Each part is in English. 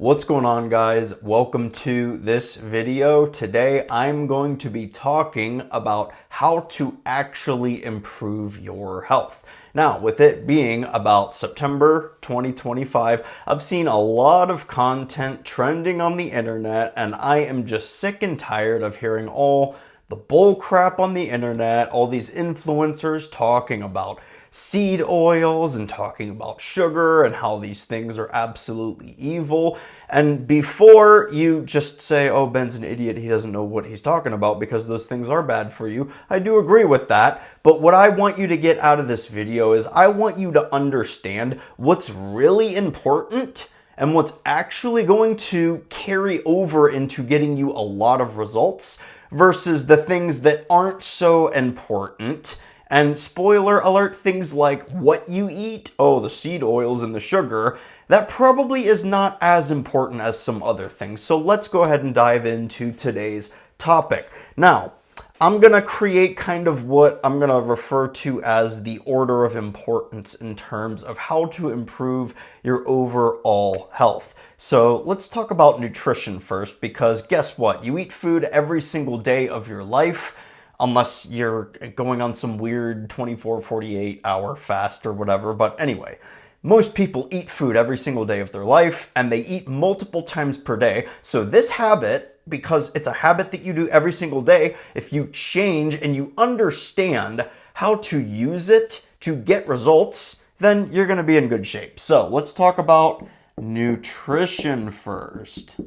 What's going on, guys? Welcome to this video. Today I'm going to be talking about how to actually improve your health. Now, with it being about September 2025, I've seen a lot of content trending on the internet, and I am just sick and tired of hearing all the bull crap on the internet, all these influencers talking about seed oils and talking about sugar and how these things are absolutely evil. And before you just say, oh, Ben's an idiot, he doesn't know what he's talking about because those things are bad for you, I do agree with that. But what I want you to get out of this video is I want you to understand what's really important and what's actually going to carry over into getting you a lot of results versus the things that aren't so important. And spoiler alert, things like what you eat, the seed oils and the sugar, that probably is not as important as some other things. So let's go ahead and dive into today's topic. Now, I'm going to create kind of what I'm going to refer to as the order of importance in terms of how to improve your overall health. So let's talk about nutrition first, because guess what? You eat food every single day of your life, unless you're going on some weird 24, 48 hour fast or whatever. But anyway, most people eat food every single day of their life, and they eat multiple times per day. So this habit, because it's a habit that you do every single day, if you change and you understand how to use it to get results, then you're going to be in good shape. So let's talk about nutrition first.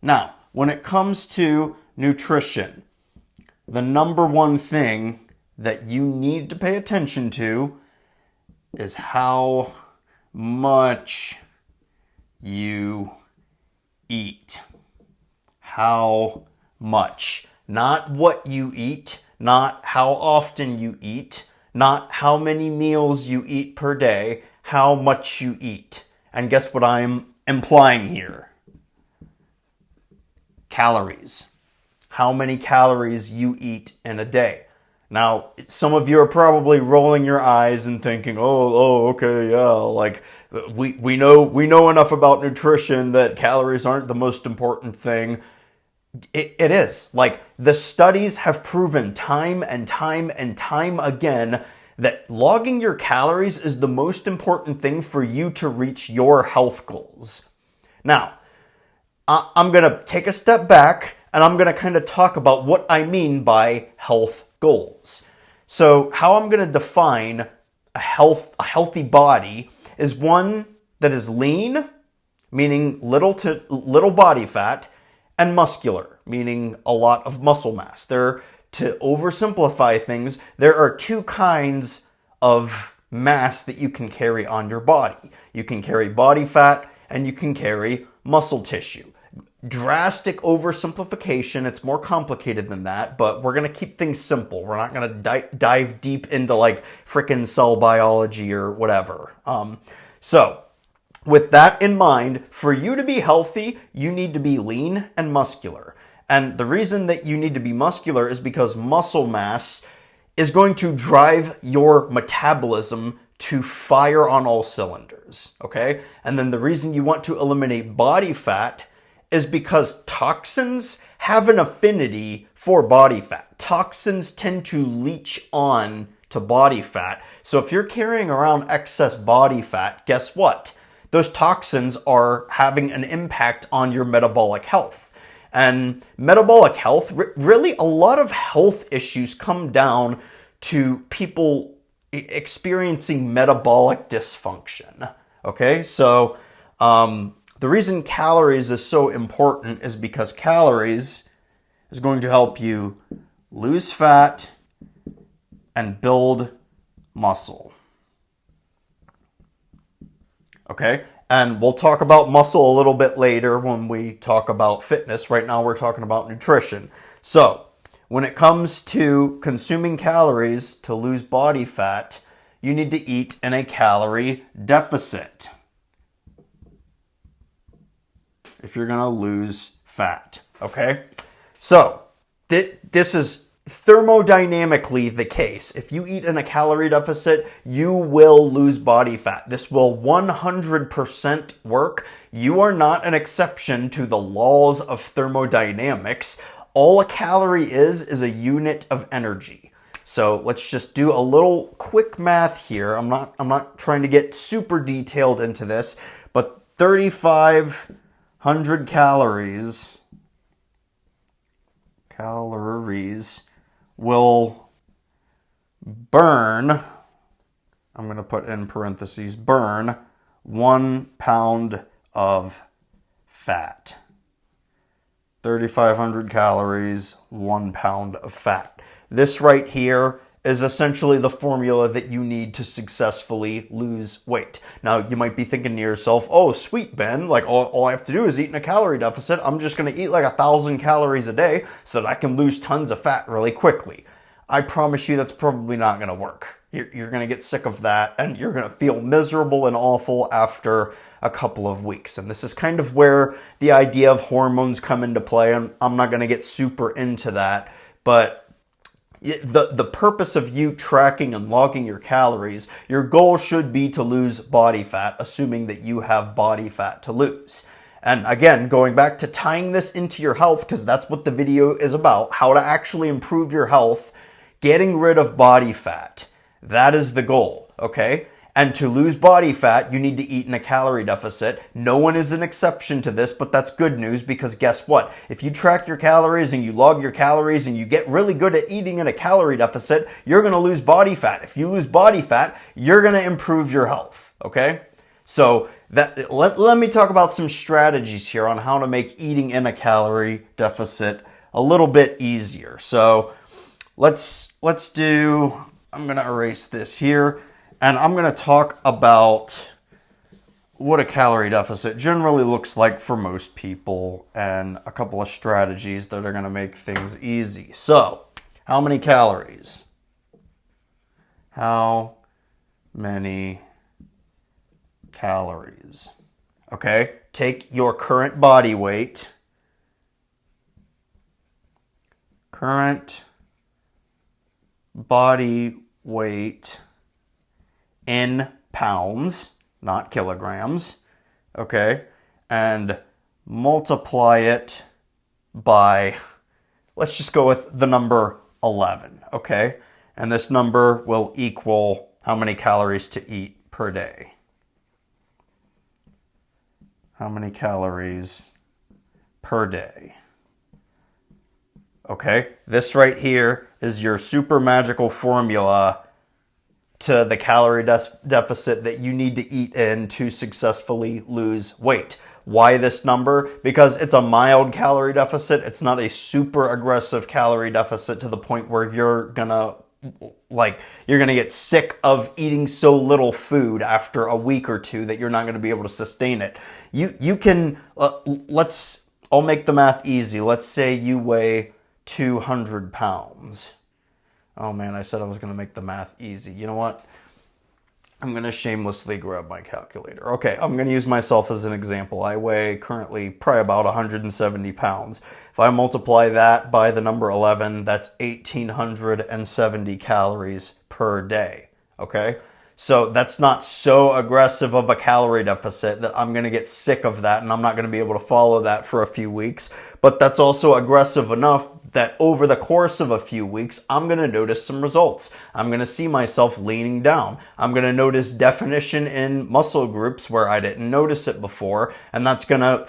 Now, when it comes to nutrition, the number one thing that you need to pay attention to is how much you eat. How much. Not what you eat, not how often you eat, not how many meals you eat per day, how much you eat. And guess what I'm implying here? Calories. How many calories you eat in a day. Now, some of you are probably rolling your eyes and thinking, okay, yeah, like we know enough about nutrition that calories aren't the most important thing. It is. Like, the studies have proven time and time and time again that logging your calories is the most important thing for you to reach your health goals. Now, I'm going to take a step back and I'm going to kind of talk about what I mean by health goals. So how I'm going to define a healthy body is one that is lean, meaning little body fat, and muscular, meaning a lot of muscle mass. To oversimplify things, there are two kinds of mass that you can carry on your body. You can carry body fat and you can carry muscle tissue. Drastic oversimplification, it's more complicated than that, but we're going to keep things simple. We're not going to dive deep into like frickin' cell biology or whatever. So with that in mind, for you to be healthy, you need to be lean and muscular. And the reason that you need to be muscular is because muscle mass is going to drive your metabolism to fire on all cylinders, okay? And then the reason you want to eliminate body fat is because toxins have an affinity for body fat. Toxins tend to leach on to body fat. So if you're carrying around excess body fat, guess what? Those toxins are having an impact on your metabolic health. And metabolic health, really a lot of health issues come down to people experiencing metabolic dysfunction. Okay, so the reason calories is so important is because calories is going to help you lose fat and build muscle. Okay? And we'll talk about muscle a little bit later when we talk about fitness. Right now we're talking about nutrition. So, when it comes to consuming calories to lose body fat, you need to eat in a calorie deficit if you're going to lose fat, okay? So, this is thermodynamically the case. If you eat in a calorie deficit, you will lose body fat. This will 100% work. You are not an exception to the laws of thermodynamics. All a calorie is a unit of energy. So let's just do a little quick math here. I'm not trying to get super detailed into this, but 3,500 calories will burn, I'm going to put in parentheses, burn 1 pound of fat. 3,500 calories, 1 pound of fat. This right here is essentially the formula that you need to successfully lose weight. Now, you might be thinking to yourself, oh, sweet, Ben, like all I have to do is eat in a calorie deficit. I'm just going to eat like 1,000 calories a day so that I can lose tons of fat really quickly. I promise you that's probably not going to work. You're going to get sick of that, and you're going to feel miserable and awful after a couple of weeks. And this is kind of where the idea of hormones come into play. I'm not going to get super into that, but the purpose of you tracking and logging your calories, your goal should be to lose body fat, assuming that you have body fat to lose. And again, going back to tying this into your health, because that's what the video is about, how to actually improve your health, getting rid of body fat. That is the goal, okay? And to lose body fat, you need to eat in a calorie deficit. No one is an exception to this, but that's good news because guess what? If you track your calories and you log your calories and you get really good at eating in a calorie deficit, you're going to lose body fat. If you lose body fat, you're going to improve your health, okay? So let me talk about some strategies here on how to make eating in a calorie deficit a little bit easier. So let's do, I'm going to erase this here. And I'm going to talk about what a calorie deficit generally looks like for most people and a couple of strategies that are going to make things easy. So, how many calories? How many calories? Okay, take your current body weight. Current body weight in pounds, not kilograms, okay? And multiply it by, let's just go with the number 11, okay? And this number will equal how many calories to eat per day. How many calories per day? Okay, this right here is your super magical formula to the calorie deficit that you need to eat in to successfully lose weight. Why this number? Because it's a mild calorie deficit. It's not a super aggressive calorie deficit to the point where you're gonna get sick of eating so little food after a week or two that you're not gonna be able to sustain it. You can, I'll make the math easy. Let's say you weigh 200 pounds. Oh man, I said I was going to make the math easy. You know what? I'm going to shamelessly grab my calculator. Okay, I'm going to use myself as an example. I weigh currently probably about 170 pounds. If I multiply that by the number 11, that's 1,870 calories per day. Okay? So that's not so aggressive of a calorie deficit that I'm going to get sick of that and I'm not going to be able to follow that for a few weeks. But that's also aggressive enough that over the course of a few weeks, I'm going to notice some results. I'm going to see myself leaning down. I'm going to notice definition in muscle groups where I didn't notice it before. And that's going to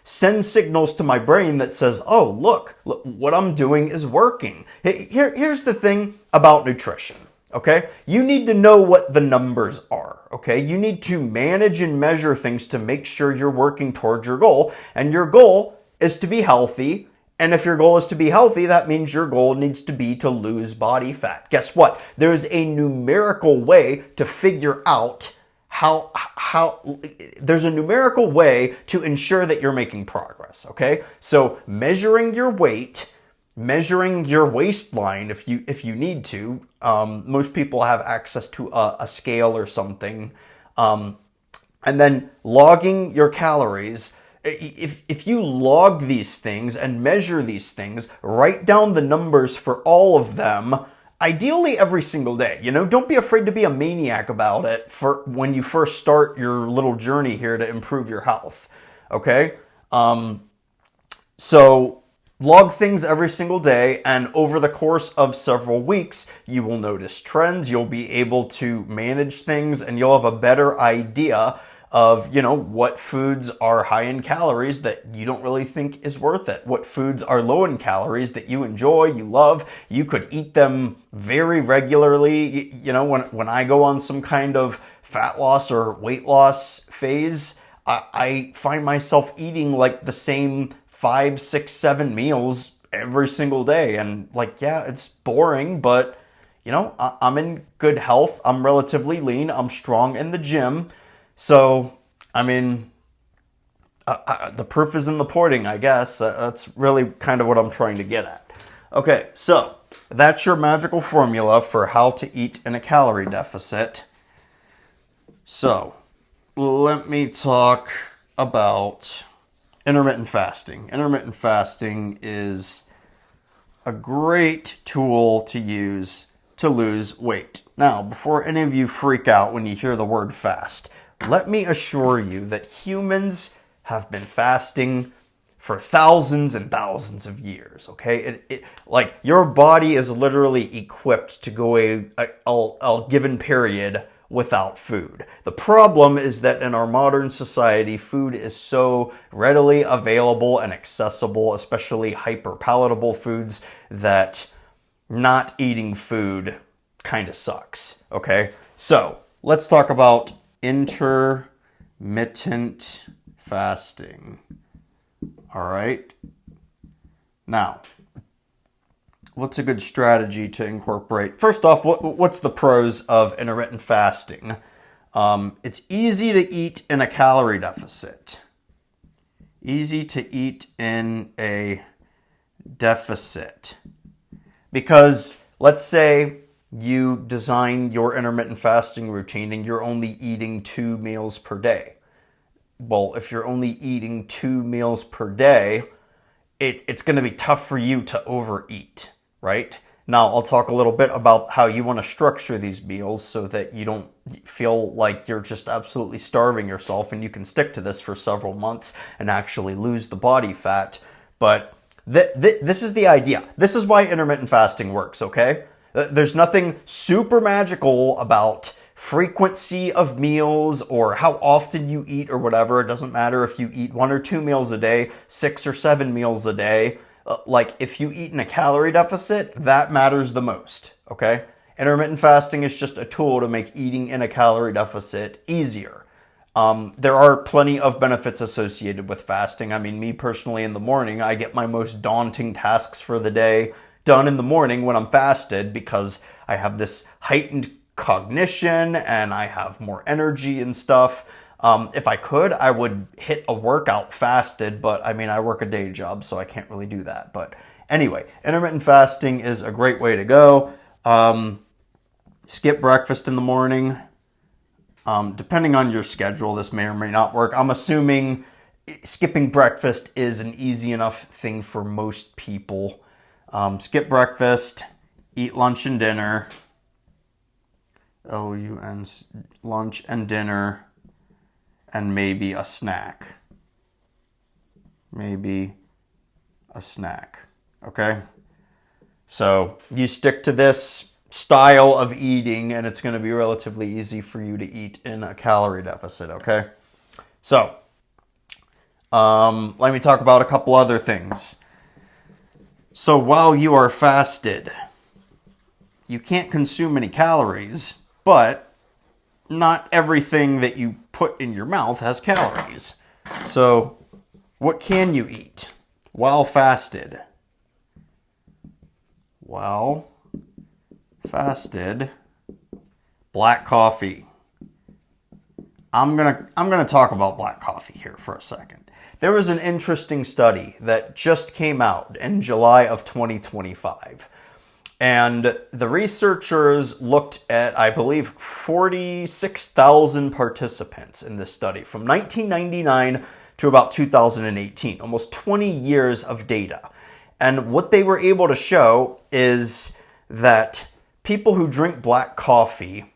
send signals to my brain that says, oh, look, what I'm doing is working. Here's the thing about nutrition. Okay, you need to know what the numbers are. Okay, you need to manage and measure things to make sure you're working towards your goal. And your goal is to be healthy. And if your goal is to be healthy, that means your goal needs to be to lose body fat. Guess what? There's a numerical way to figure out there's a numerical way to ensure that you're making progress. Okay, so measuring your weight, measuring your waistline if you need to. Most people have access to a scale or something. And then logging your calories If you log these things and measure these things, write down the numbers for all of them, ideally every single day. Don't be afraid to be a maniac about it for when you first start your little journey here to improve your health. Okay? So log things every single day, and over the course of several weeks, you will notice trends. You'll be able to manage things, and you'll have a better idea of, what foods are high in calories that you don't really think is worth it. What foods are low in calories that you enjoy, you love. You could eat them very regularly. When I go on some kind of fat loss or weight loss phase, I find myself eating like the same 5, 6, 7 meals every single day. And it's boring, but I'm in good health. I'm relatively lean. I'm strong in the gym. So, the proof is in the pudding, I guess. That's really kind of what I'm trying to get at. Okay, so that's your magical formula for how to eat in a calorie deficit. So, let me talk about intermittent fasting. Intermittent fasting is a great tool to use to lose weight. Now, before any of you freak out when you hear the word fast, let me assure you that humans have been fasting for thousands and thousands of years, okay? Your body is literally equipped to go a given period without food. The problem is that in our modern society, food is so readily available and accessible, especially hyper-palatable foods, that not eating food kind of sucks, okay? So, let's talk about intermittent fasting. All right. Now, what's a good strategy to incorporate? First off, what's the pros of intermittent fasting? It's easy to eat in a calorie deficit. Easy to eat in a deficit. Because let's say you design your intermittent fasting routine and you're only eating 2 meals per day. Well, if you're only eating 2 meals per day, it's going to be tough for you to overeat, right? Now, I'll talk a little bit about how you want to structure these meals so that you don't feel like you're just absolutely starving yourself, and you can stick to this for several months and actually lose the body fat. But this is the idea. This is why intermittent fasting works, okay? There's nothing super magical about frequency of meals or how often you eat or whatever. It doesn't matter if you eat 1 or 2 meals a day, 6 or 7 meals a day. If you eat in a calorie deficit, that matters the most, okay? Intermittent fasting is just a tool to make eating in a calorie deficit easier. There are plenty of benefits associated with fasting. Me personally, in the morning, I get my most daunting tasks for the day done in the morning when I'm fasted, because I have this heightened cognition and I have more energy and stuff. If I could, I would hit a workout fasted, but I work a day job, so I can't really do that. But anyway, intermittent fasting is a great way to go. Skip breakfast in the morning. Depending on your schedule, this may or may not work. I'm assuming skipping breakfast is an easy enough thing for most people. Skip breakfast, eat lunch and dinner. Lunch and dinner, and maybe a snack. Okay? So you stick to this style of eating, and it's going to be relatively easy for you to eat in a calorie deficit, okay? So, let me talk about a couple other things. So while you are fasted, you can't consume any calories, but not everything that you put in your mouth has calories. So what can you eat while fasted? While fasted, black coffee. I'm gonna talk about black coffee here for a second. There was an interesting study that just came out in July of 2025. And the researchers looked at, I believe, 46,000 participants in this study from 1999 to about 2018, almost 20 years of data. And what they were able to show is that people who drink black coffee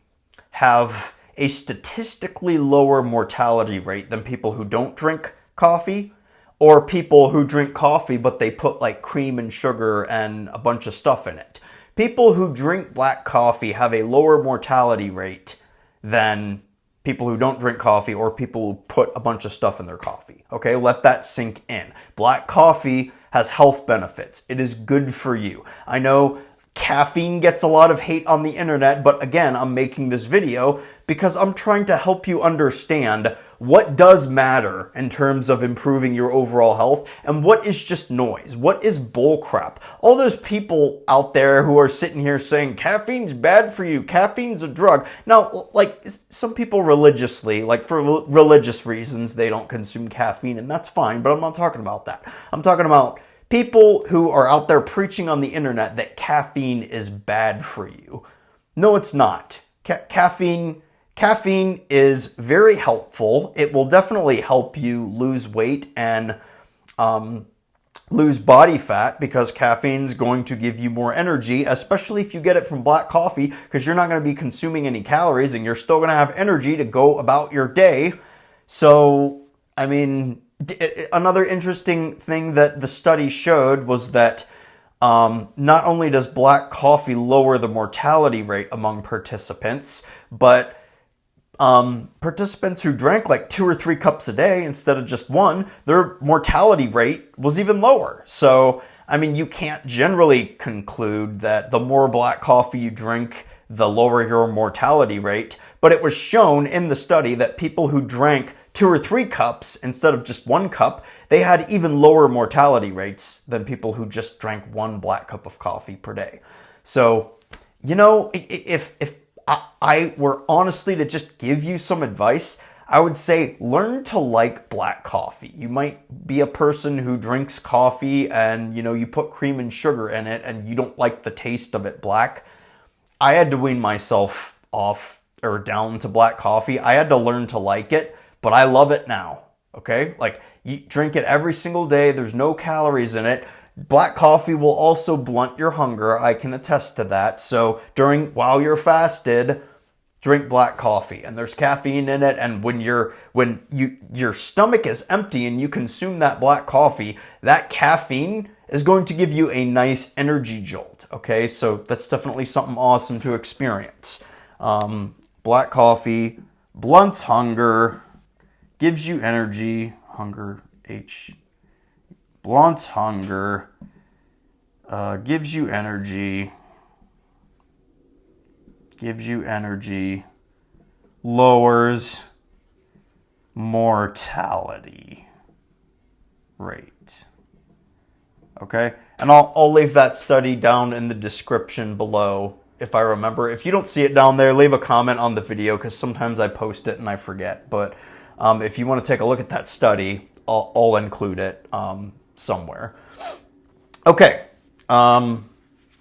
have a statistically lower mortality rate than people who don't drink coffee, or people who drink coffee but they put like cream and sugar and a bunch of stuff in it. People who drink black coffee have a lower mortality rate than people who don't drink coffee or people who put a bunch of stuff in their coffee. Okay, let that sink in. Black coffee has health benefits. It is good for you. I know caffeine gets a lot of hate on the internet, but again, I'm making this video because I'm trying to help you understand what does matter in terms of improving your overall health and what is just noise. What is bullcrap? All those people out there who are sitting here saying caffeine's bad for you, caffeine's a drug. Now, like some people religiously, like for religious reasons, they don't consume caffeine, and that's fine, but I'm not talking about that. I'm talking about people who are out there preaching on the internet that caffeine is bad for you. No, it's not. Caffeine is very helpful. It will definitely help you lose weight and lose body fat because caffeine is going to give you more energy, especially if you get it from black coffee, because you're not going to be consuming any calories and you're still going to have energy to go about your day. So, I mean, another interesting thing that the study showed was that not only does black coffee lower the mortality rate among participants, but participants who drank like 2 or 3 cups a day instead of just 1, their mortality rate was even lower. So, I mean, you can't generally conclude that the more black coffee you drink, the lower your mortality rate. But it was shown in the study that people who drank 2 or 3 cups instead of just 1 cup, they had even lower mortality rates than people who just drank 1 black cup of coffee per day. So, you know, if I were honestly to just give you some advice, I would say learn to like black coffee. You might be a person who drinks coffee and, you know, you put cream and sugar in it and you don't like the taste of it black. I had to wean myself off or down to black coffee. I had to learn to like it, but I love it now. Okay? Like, you drink it every single day. There's no calories in it. Black coffee will also blunt your hunger. I can attest to that. So while you're fasted, drink black coffee, and there's caffeine in it. And when your stomach is empty and you consume that black coffee, that caffeine is going to give you a nice energy jolt. Okay, so that's definitely something awesome to experience. Black coffee blunts hunger, gives you energy. Hunger, blunts hunger, gives you energy, lowers mortality rate. Okay? And I'll leave that study down in the description below if I remember. If you don't see it down there, leave a comment on the video because sometimes I post it and I forget. But if you want to take a look at that study, I'll include it somewhere. Okay,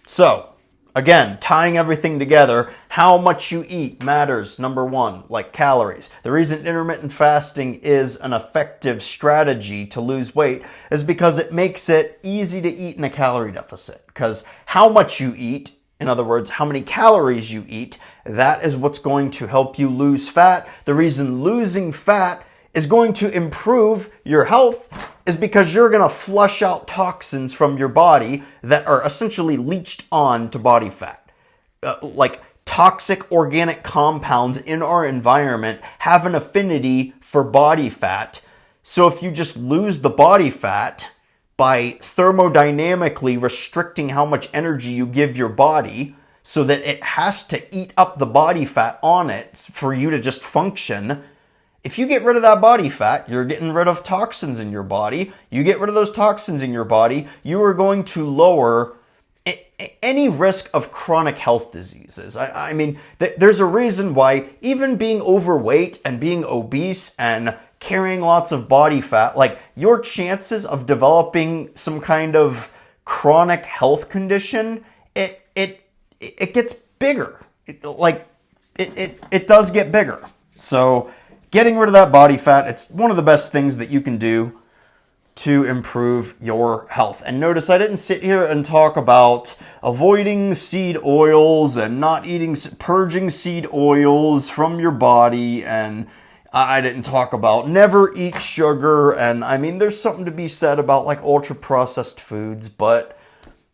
so again, tying everything together, how much you eat matters. Number 1, like calories. The reason intermittent fasting is an effective strategy to lose weight is because it makes it easy to eat in a calorie deficit. Because how much you eat, in other words, how many calories you eat, that is what's going to help you lose fat. The reason losing fat is going to improve your health is because you're going to flush out toxins from your body that are essentially leached on to body fat. Like toxic organic compounds in our environment have an affinity for body fat. So if you just lose the body fat by thermodynamically restricting how much energy you give your body so that it has to eat up the body fat on it for you to just function, if you get rid of that body fat, you're getting rid of toxins in your body. You get rid of those toxins in your body, you are going to lower any risk of chronic health diseases. I mean, there's a reason why even being overweight and being obese and carrying lots of body fat, like your chances of developing some kind of chronic health condition, it gets bigger. It does get bigger. So getting rid of that body fat, it's one of the best things that you can do to improve your health. And notice I didn't sit here and talk about avoiding seed oils and not eating, purging seed oils from your body, and I didn't talk about never eat sugar. And I mean, there's something to be said about like ultra processed foods, but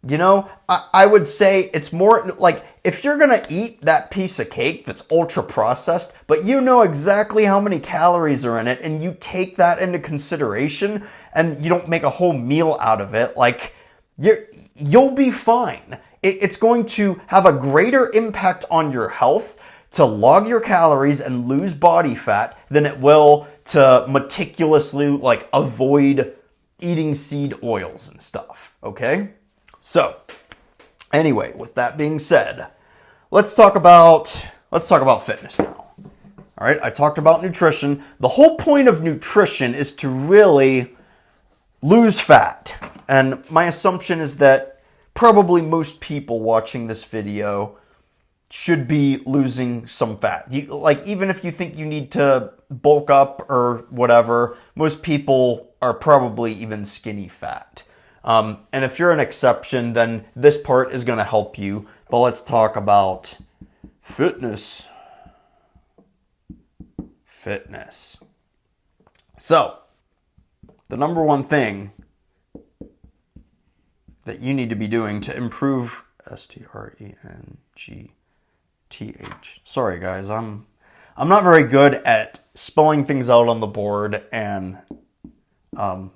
you know, I would say it's more like if you're going to eat that piece of cake that's ultra processed, but you know exactly how many calories are in it and you take that into consideration and you don't make a whole meal out of it, like you'll be fine. It's going to have a greater impact on your health to log your calories and lose body fat than it will to meticulously like avoid eating seed oils and stuff, okay? So, anyway, with that being said, let's talk about fitness now. All right, I talked about nutrition. The whole point of nutrition is to really lose fat. And my assumption is that probably most people watching this video should be losing some fat. Like, even if you think you need to bulk up or whatever, most people are probably even skinny fat. And if you're an exception, then this part is going to help you. But let's talk about fitness. So, the number one thing that you need to be doing to improve strength. Sorry guys, I'm not very good at spelling things out on the board and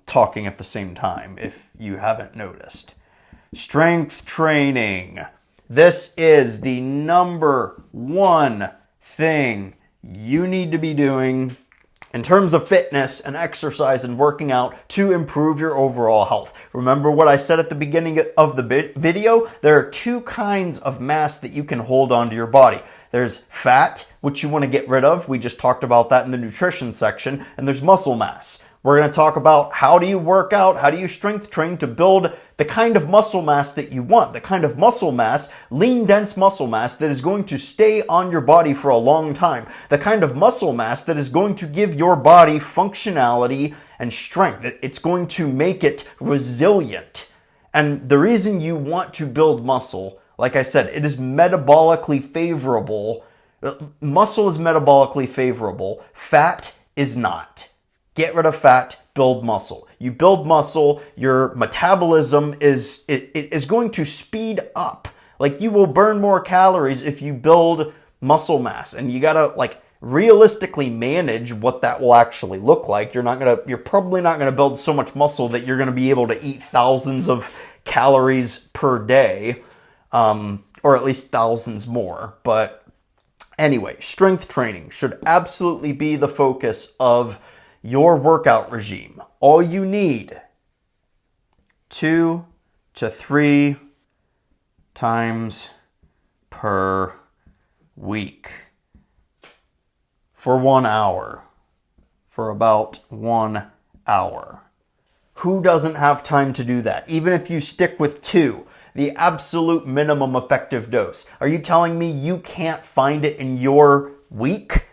talking at the same time, if you haven't noticed. Strength training. This is the number one thing you need to be doing in terms of fitness and exercise and working out to improve your overall health. Remember what I said at the beginning of the video? There are two kinds of mass that you can hold onto your body. There's fat, which you want to get rid of. We just talked about that in the nutrition section. And there's muscle mass. We're going to talk about how do you work out, how do you strength train to build the kind of muscle mass that you want, the kind of muscle mass, lean, dense muscle mass that is going to stay on your body for a long time, the kind of muscle mass that is going to give your body functionality and strength. It's going to make it resilient. And the reason you want to build muscle, like I said, it is metabolically favorable. Muscle is metabolically favorable. Fat is not. Get rid of fat, build muscle. You build muscle, your metabolism is going to speed up. Like, you will burn more calories if you build muscle mass. And you gotta like realistically manage what that will actually look like. You're probably not gonna build so much muscle that you're gonna be able to eat thousands of calories per day, or at least thousands more. But anyway, strength training should absolutely be the focus of your workout regime. All you need, 2 to 3 times per week for 1 hour, for about 1 hour. Who doesn't have time to do that? Even if you stick with 2, the absolute minimum effective dose. Are you telling me you can't find it in your week?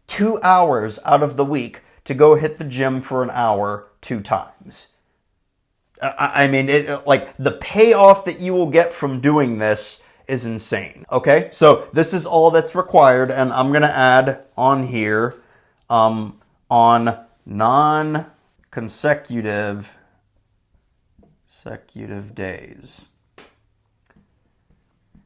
2 hours out of the week to go hit the gym for an hour 2 times. I mean, like, the payoff that you will get from doing this is insane. Okay, so this is all that's required, and I'm gonna add on here on non-consecutive days,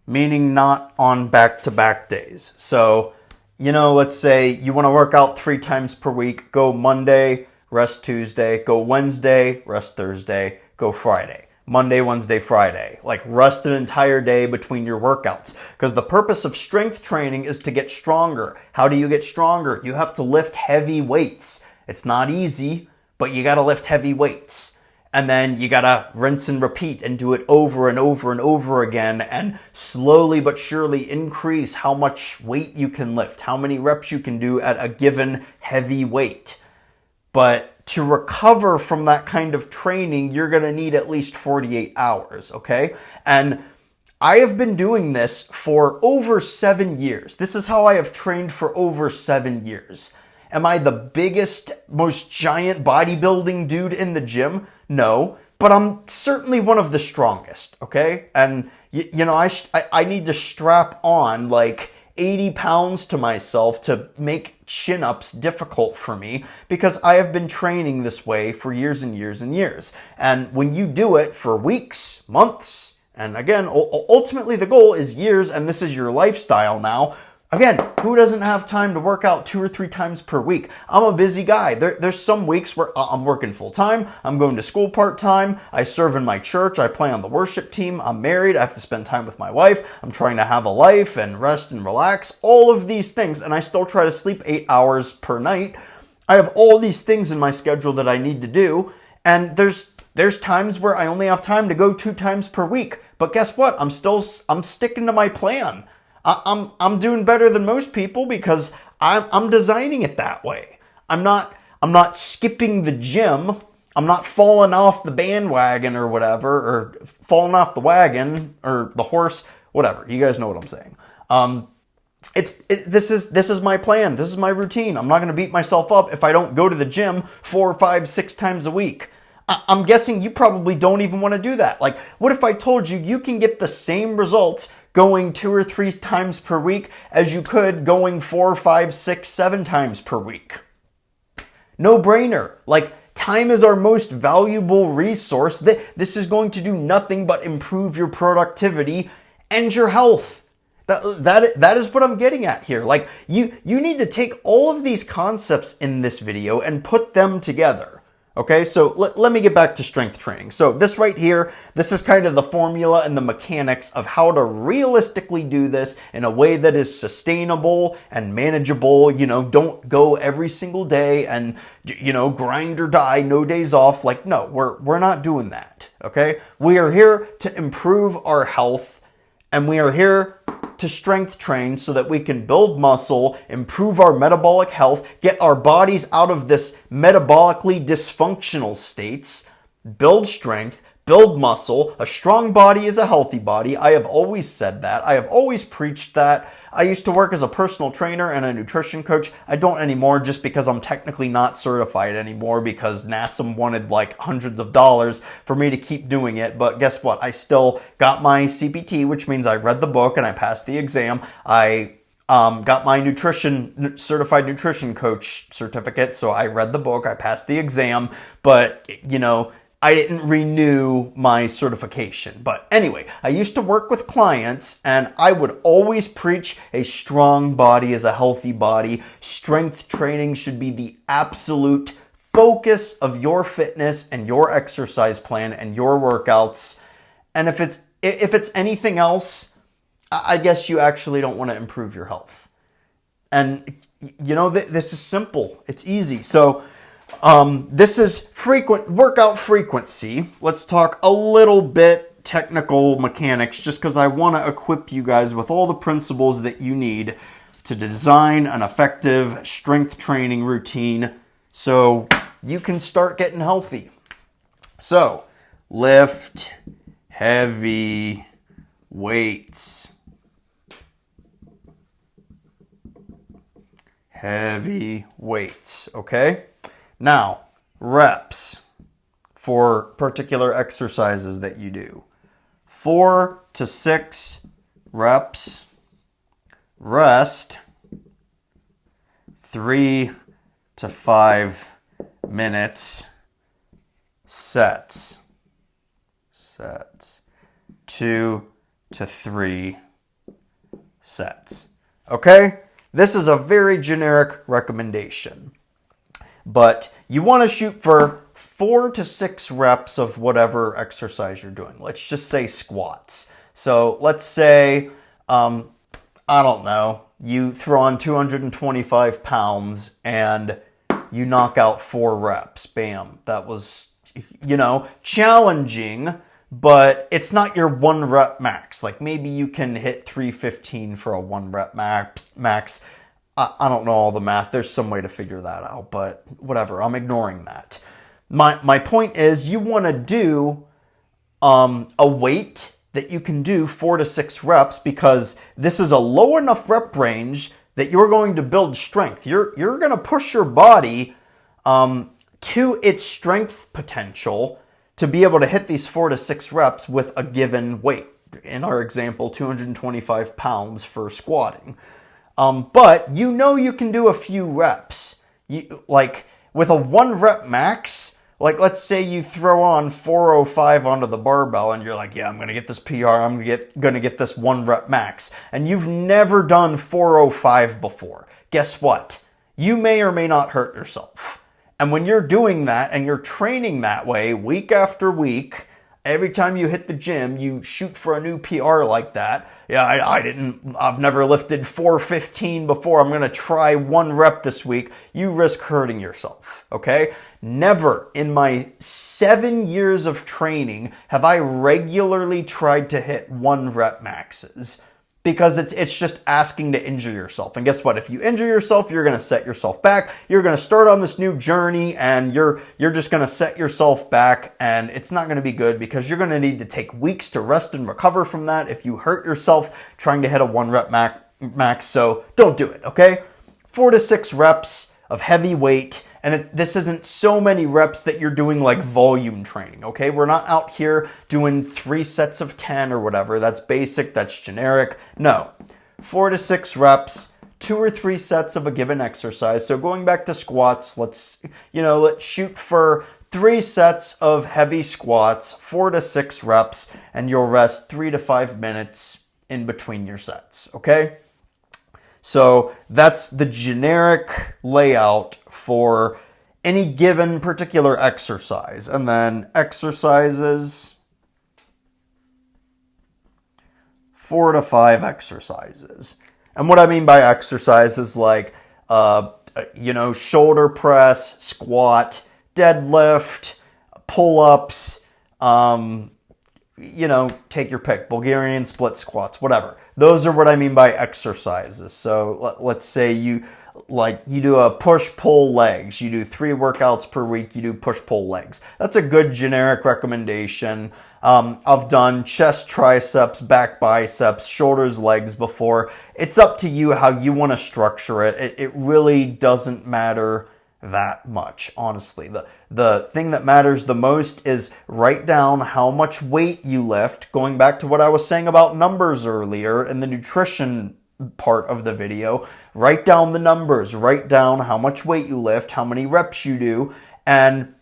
meaning not on back-to-back days. So, you know, let's say you want to work out 3 times per week. Go Monday, rest Tuesday. Go Wednesday, rest Thursday. Go Friday. Monday, Wednesday, Friday. Like, rest an entire day between your workouts. Because the purpose of strength training is to get stronger. How do you get stronger? You have to lift heavy weights. It's not easy, but you got to lift heavy weights. And then you gotta rinse and repeat and do it over and over and over again, and slowly but surely increase how much weight you can lift, how many reps you can do at a given heavy weight. But to recover from that kind of training, you're gonna need at least 48 hours, okay? And I have been doing this for over 7 years. This is how I have trained for over 7 years. Am I the biggest, most giant bodybuilding dude in the gym? No, but I'm certainly one of the strongest, okay? And, I need to strap on like 80 pounds to myself to make chin-ups difficult for me because I have been training this way for years and years and years. And when you do it for weeks, months, and again, ultimately the goal is years, and this is your lifestyle now. Again, who doesn't have time to work out 2 or 3 times per week? I'm a busy guy. There's some weeks where I'm working full time. I'm going to school part time. I serve in my church. I play on the worship team. I'm married. I have to spend time with my wife. I'm trying to have a life and rest and relax. All of these things. And I still try to sleep 8 hours per night. I have all these things in my schedule that I need to do. And there's times where I only have time to go 2 times per week. But guess what? I'm sticking to my plan. I'm doing better than most people because I'm designing it that way. I'm not skipping the gym. I'm not falling off the bandwagon or whatever, or falling off the wagon or the horse, whatever. You guys know what I'm saying. This is my plan. This is my routine. I'm not going to beat myself up if I don't go to the gym 4, 5, 6 times a week. I'm guessing you probably don't even want to do that. Like, what if I told you can get the same results going 2 or 3 times per week as you could going 4, 5, 6, 7 times per week? No brainer. Like, time is our most valuable resource. This is going to do nothing but improve your productivity and your health. That is what I'm getting at here. Like, you need to take all of these concepts in this video and put them together. Okay, so let me get back to strength training. So this right here, this is kind of the formula and the mechanics of how to realistically do this in a way that is sustainable and manageable. Don't go every single day and, grind or die, no days off. Like, no, we're not doing that, okay? We are here to improve our health, and we are here to strength train so that we can build muscle, improve our metabolic health, get our bodies out of this metabolically dysfunctional states, build strength, build muscle. A strong body is a healthy body. I have always said that. I have always preached that. I used to work as a personal trainer and a nutrition coach. I don't anymore just because I'm technically not certified anymore because NASA wanted like hundreds of dollars for me to keep doing it. But guess what? I still got my CPT, which means I read the book and I passed the exam. I got my certified nutrition coach certificate. So I read the book, I passed the exam, but I didn't renew my certification. But anyway, I used to work with clients and I would always preach a strong body is a healthy body. Strength training should be the absolute focus of your fitness and your exercise plan and your workouts. And if it's anything else, I guess you actually don't want to improve your health. And this is simple. It's easy. So this is workout frequency. Let's talk a little bit technical mechanics just because I want to equip you guys with all the principles that you need to design an effective strength training routine so you can start getting healthy. So, lift heavy weights. Heavy weights, okay? Now, reps for particular exercises that you do. 4 to 6 reps. Rest. 3 to 5 minutes. Sets. 2 to 3 sets. Okay? This is a very generic recommendation. But you want to shoot for 4 to 6 reps of whatever exercise you're doing. Let's just say squats. So let's say, I don't know, you throw on 225 pounds and you knock out 4 reps. Bam. That was, challenging, but it's not your 1 rep max. Like maybe you can hit 315 for a 1 rep max. I don't know all the math. There's some way to figure that out, but whatever. I'm ignoring that. My point is you want to do a weight that you can do 4 to 6 reps because this is a low enough rep range that you're going to build strength. You're going to push your body to its strength potential to be able to hit these 4 to 6 reps with a given weight. In our example, 225 pounds for squatting. But you know you can do a few reps. Like with a 1 rep max, like let's say you throw on 405 onto the barbell and you're like, yeah, I'm going to get this PR, I'm going to get this 1 rep max. And you've never done 405 before. Guess what? You may or may not hurt yourself. And when you're doing that and you're training that way week after week, every time you hit the gym, you shoot for a new PR like that. Yeah, I've never lifted 415 before. I'm going to try 1 rep this week. You risk hurting yourself, okay? Never in my 7 years of training have I regularly tried to hit 1 rep maxes. Because it's just asking to injure yourself. And guess what? If you injure yourself, you're going to set yourself back. You're going to start on this new journey and you're just going to set yourself back, and it's not going to be good because you're going to need to take weeks to rest and recover from that if you hurt yourself trying to hit a 1 rep max. So don't do it, okay? 4 to 6 reps of heavy weight. And this isn't so many reps that you're doing like volume training, okay? We're not out here doing 3 sets of 10 or whatever. That's basic, that's generic. No, 4 to 6 reps, 2 or 3 sets of a given exercise. So going back to squats, let's shoot for 3 sets of heavy squats, 4 to 6 reps, and you'll rest 3 to 5 minutes in between your sets, okay? So that's the generic layout for any given particular exercise. And then exercises, 4 to 5 exercises. And what I mean by exercises like, shoulder press, squat, deadlift, pull-ups, take your pick, Bulgarian split squats, whatever. Those are what I mean by exercises. So let's say you do a push-pull legs. You do 3 workouts per week. You do push-pull legs. That's a good generic recommendation. I've done chest, triceps, back biceps, shoulders, legs before. It's up to you how you want to structure it. It really doesn't matter that much, honestly. The thing that matters the most is write down how much weight you lift. Going back to what I was saying about numbers earlier in the nutrition part of the video, write down the numbers, write down how much weight you lift, how many reps you do, and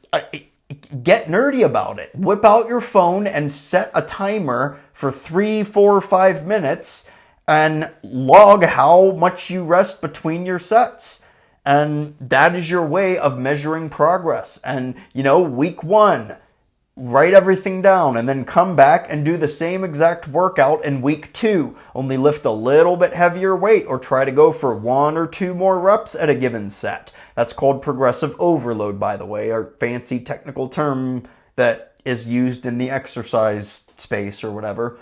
get nerdy about it. Whip out your phone and set a timer for 3, 4, 5 minutes and log how much you rest between your sets. And that is your way of measuring progress. And, week 1, write everything down and then come back and do the same exact workout in week 2. Only lift a little bit heavier weight or try to go for 1 or 2 more reps at a given set. That's called progressive overload, by the way, a fancy technical term that is used in the exercise space or whatever.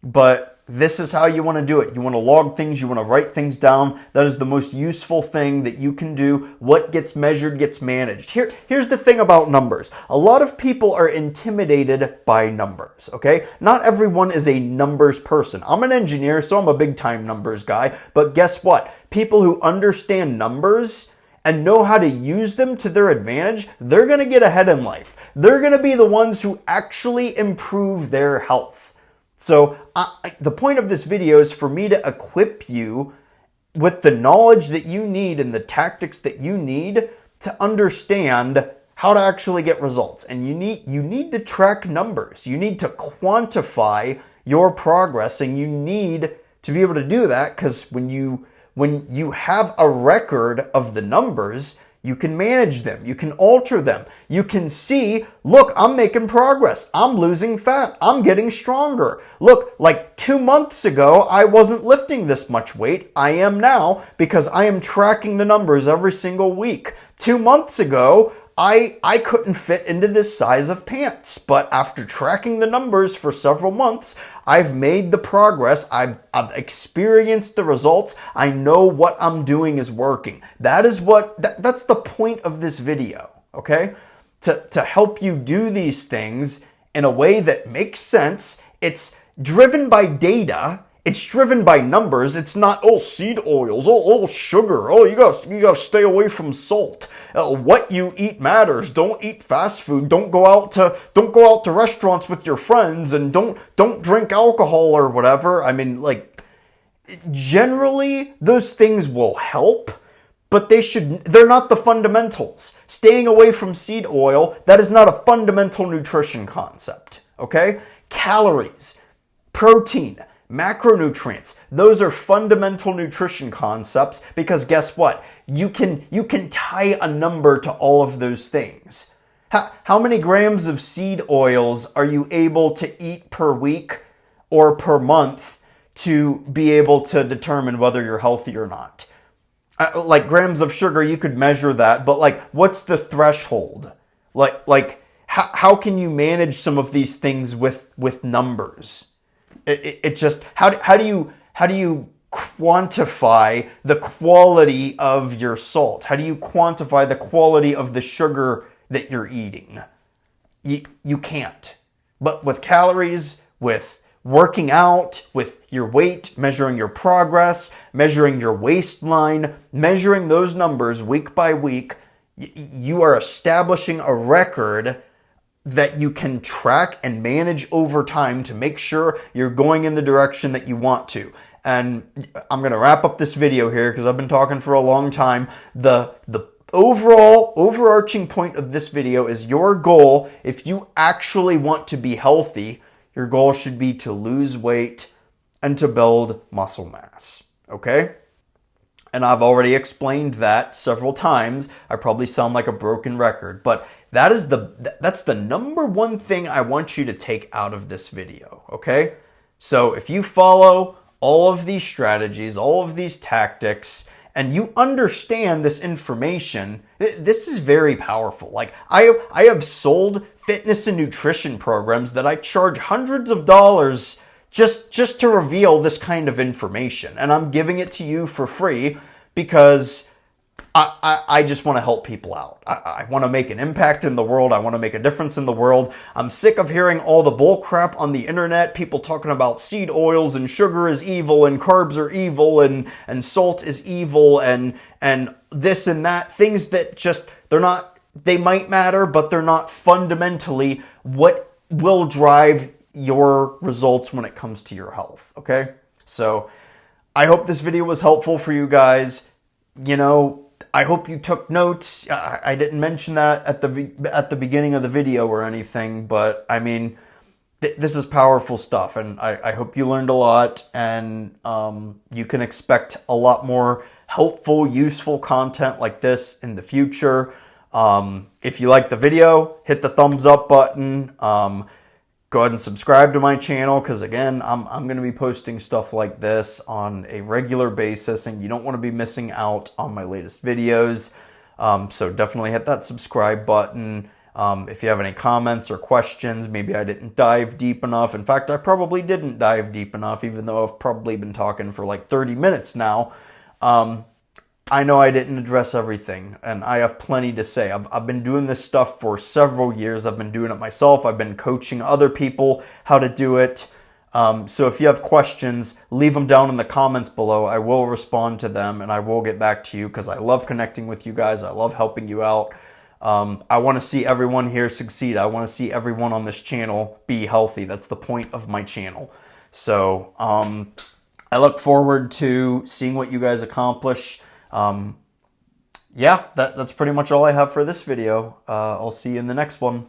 But this is how you want to do it. You want to log things. You want to write things down. That is the most useful thing that you can do. What gets measured gets managed. Here's the thing about numbers. A lot of people are intimidated by numbers, okay? Not everyone is a numbers person. I'm an engineer, so I'm a big time numbers guy. But guess what? People who understand numbers and know how to use them to their advantage, they're going to get ahead in life. They're going to be the ones who actually improve their health. So the point of this video is for me to equip you with the knowledge that you need and the tactics that you need to understand how to actually get results. And you need to track numbers. You need to quantify your progress, and you need to be able to do that because when you have a record of the numbers, you can manage them. You can alter them. You can see, look, I'm making progress. I'm losing fat. I'm getting stronger. Look, like 2 months ago, I wasn't lifting this much weight. I am now because I am tracking the numbers every single week. 2 months ago, I couldn't fit into this size of pants, but after tracking the numbers for several months, I've made the progress. I've experienced the results. I know what I'm doing is working. That's the point of this video, okay? To help you do these things in a way that makes sense. It's driven by data. it's driven by numbers. It's not, oh, seed oils, oh, sugar, oh, you gotta stay away from salt. What you eat matters. Don't eat fast food. Don't go out to restaurants with your friends, and don't drink alcohol or whatever. I mean, like, generally those things will help, but they're not the fundamentals. Staying away from seed oil, that is not a fundamental nutrition concept, okay? Calories, protein, macronutrients, those are fundamental nutrition concepts, because guess what? You can tie a number to all of those things. How many grams of seed oils are you able to eat per week or per month to be able to determine whether you're healthy or not? Like grams of sugar, you could measure that, but like, what's the threshold? Like how can you manage some of these things with numbers? It just, how do you quantify the quality of your salt? How do you quantify the quality of the sugar that you're eating? You can't. But with calories, with working out, with your weight, measuring your progress, measuring your waistline, measuring those numbers week by week, you are establishing a record that you can track and manage over time to make sure you're going in the direction that you want to. And I'm going to wrap up this video here because I've been talking for a long time. The overall overarching point of this video is your goal. If you actually want to be healthy, your goal should be to lose weight and to build muscle mass, okay? And I've already explained that several times. I probably sound like a broken record, but that's the number one thing I want you to take out of this video, okay? So if you follow all of these strategies, all of these tactics, and you understand this information, this is very powerful. Like I have sold fitness and nutrition programs that I charge hundreds of dollars just to reveal this kind of information. And I'm giving it to you for free because I just want to help people out. I want to make an impact in the world. I want to make a difference in the world. I'm sick of hearing all the bull crap on the internet. People talking about seed oils and sugar is evil and carbs are evil and salt is evil and this and that. Things that just, they might matter, but they're not fundamentally what will drive your results when it comes to your health. Okay? So I hope this video was helpful for you guys. You know, I hope you took notes. I didn't mention that at the beginning of the video or anything, but I mean, this is powerful stuff, and I hope you learned a lot, and you can expect a lot more helpful, useful content like this in the future. If you like the video, hit the thumbs up button. Go ahead and subscribe to my channel because, again, I'm going to be posting stuff like this on a regular basis, and you don't want to be missing out on my latest videos. So definitely hit that subscribe button. If you have any comments or questions, maybe I didn't dive deep enough. In fact, I probably didn't dive deep enough, even though I've probably been talking for like 30 minutes now. I know I didn't address everything, and I have plenty to say. I've been doing this stuff for several years. I've been doing it myself. I've been coaching other people how to do it. So if you have questions, leave them down in the comments below. I will respond to them, and I will get back to you because I love connecting with you guys. I love helping you out. I want to see everyone here succeed. I want to see everyone on this channel be healthy. That's the point of my channel. So I look forward to seeing what you guys accomplish. Yeah, that's pretty much all I have for this video. I'll see you in the next one.